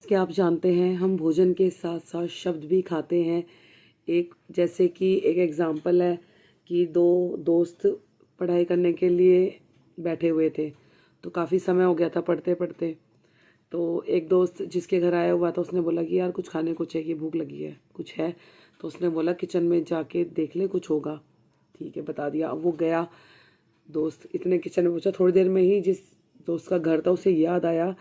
कि आप जानते हैं हम भोजन के साथ साथ शब्द भी खाते हैं। एक जैसे कि एक एग्ज़ाम्पल है कि दो दोस्त पढ़ाई करने के लिए बैठे हुए थे, तो काफ़ी समय हो गया था पढ़ते पढ़ते। तो एक दोस्त जिसके घर आया हुआ था उसने बोला कि यार कुछ खाने को चाहिए, भूख लगी है, कुछ है? तो उसने बोला किचन में जाके देख ले, कुछ होगा। ठीक है, बता दिया। अब वो गया, दोस्त इतने किचन में पहुंचा, थोड़ी देर में ही जिस दोस्त का घर था उसे याद आया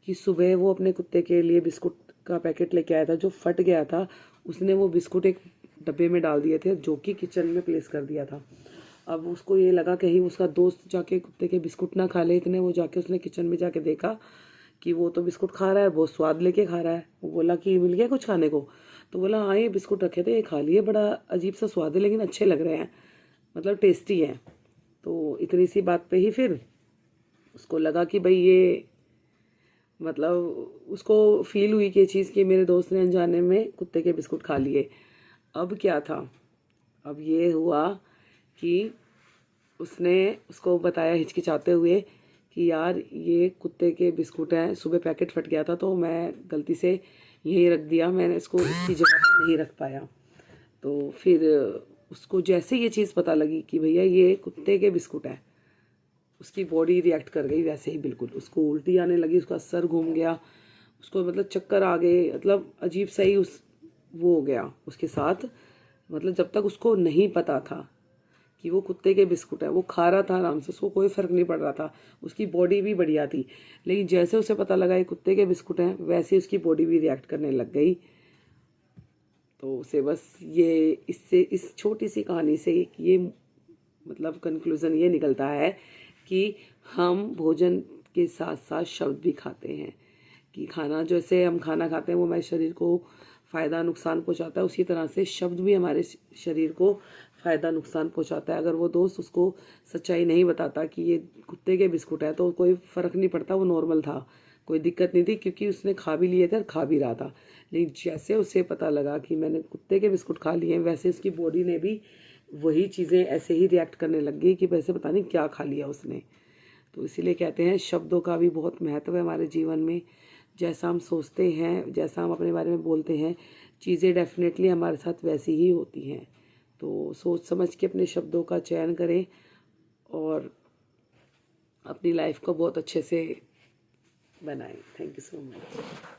कि सुबह वो अपने कुत्ते के लिए बिस्कुट का पैकेट लेके आया था जो फट गया था। उसने वो बिस्कुट एक डब्बे में डाल दिए थे जो कि किचन में प्लेस कर दिया था। अब उसको ये लगा कहीं उसका दोस्त जाके कुत्ते के बिस्कुट ना खा ले, इतने वो जाके उसने किचन में जाके देखा कि वो तो बिस्कुट खा रहा है, बहुत स्वाद लेके खा रहा है। वो बोला कि मिल गया कुछ खाने को? तो बोला हाँ, ये बिस्कुट रखे थे, ये खा लिए, बड़ा अजीब सा स्वाद है लेकिन अच्छे लग रहे हैं, मतलब टेस्टी हैं। तो इतनी सी बात पे ही फिर उसको लगा कि भाई ये, मतलब उसको फील हुई कि चीज़ कि मेरे दोस्त ने अनजाने में कुत्ते के बिस्कुट खा लिए। अब क्या था, अब ये हुआ कि उसने उसको बताया हिचकिचाते हुए कि यार ये कुत्ते के बिस्कुट हैं, सुबह पैकेट फट गया था तो मैं गलती से यहीं रख दिया, मैंने इसको इसकी जगह पर नहीं रख पाया। तो फिर उसको जैसे ये चीज़ पता लगी कि भैया ये कुत्ते के बिस्कुट हैं, उसकी बॉडी रिएक्ट कर गई वैसे ही बिल्कुल। उसको उल्टी आने लगी, उसका सर घूम गया, उसको मतलब चक्कर आ गए, मतलब अजीब सा ही उस वो हो गया उसके साथ। मतलब जब तक उसको नहीं पता था कि वो कुत्ते के बिस्कुट है, वो खा रहा था आराम से, उसको कोई फ़र्क नहीं पड़ रहा था, उसकी बॉडी भी बढ़िया थी। लेकिन जैसे उसे पता लगा ये कुत्ते के बिस्कुट हैं, वैसे उसकी बॉडी भी रिएक्ट करने लग गई। तो उसे बस ये इससे, इस छोटी सी कहानी से ये मतलब कंक्लूज़न ये निकलता है कि हम भोजन के साथ साथ शब्द भी खाते हैं। कि खाना, जैसे हम खाना खाते हैं वो हमारे शरीर को फ़ायदा नुकसान पहुंचाता है, उसी तरह से शब्द भी हमारे शरीर को फ़ायदा नुकसान पहुंचाता है। अगर वो दोस्त उसको सच्चाई नहीं बताता कि ये कुत्ते के बिस्कुट है तो कोई फ़र्क नहीं पड़ता, वो नॉर्मल था, कोई दिक्कत नहीं थी, क्योंकि उसने खा भी लिए थे और खा भी रहा था। लेकिन जैसे उसे पता लगा कि मैंने कुत्ते के बिस्कुट खा लिए हैं, वैसे उसकी बॉडी ने भी वही चीज़ें ऐसे ही रिएक्ट करने लग गई कि वैसे पता नहीं क्या खा लिया उसने। तो इसीलिए कहते हैं शब्दों का भी बहुत महत्व है हमारे जीवन में। जैसा हम सोचते हैं, जैसा हम अपने बारे में बोलते हैं, चीज़ें डेफिनेटली हमारे साथ वैसी ही होती हैं। तो सोच समझ के अपने शब्दों का चयन करें और अपनी लाइफ को बहुत अच्छे से बनाएं। Thank you so much.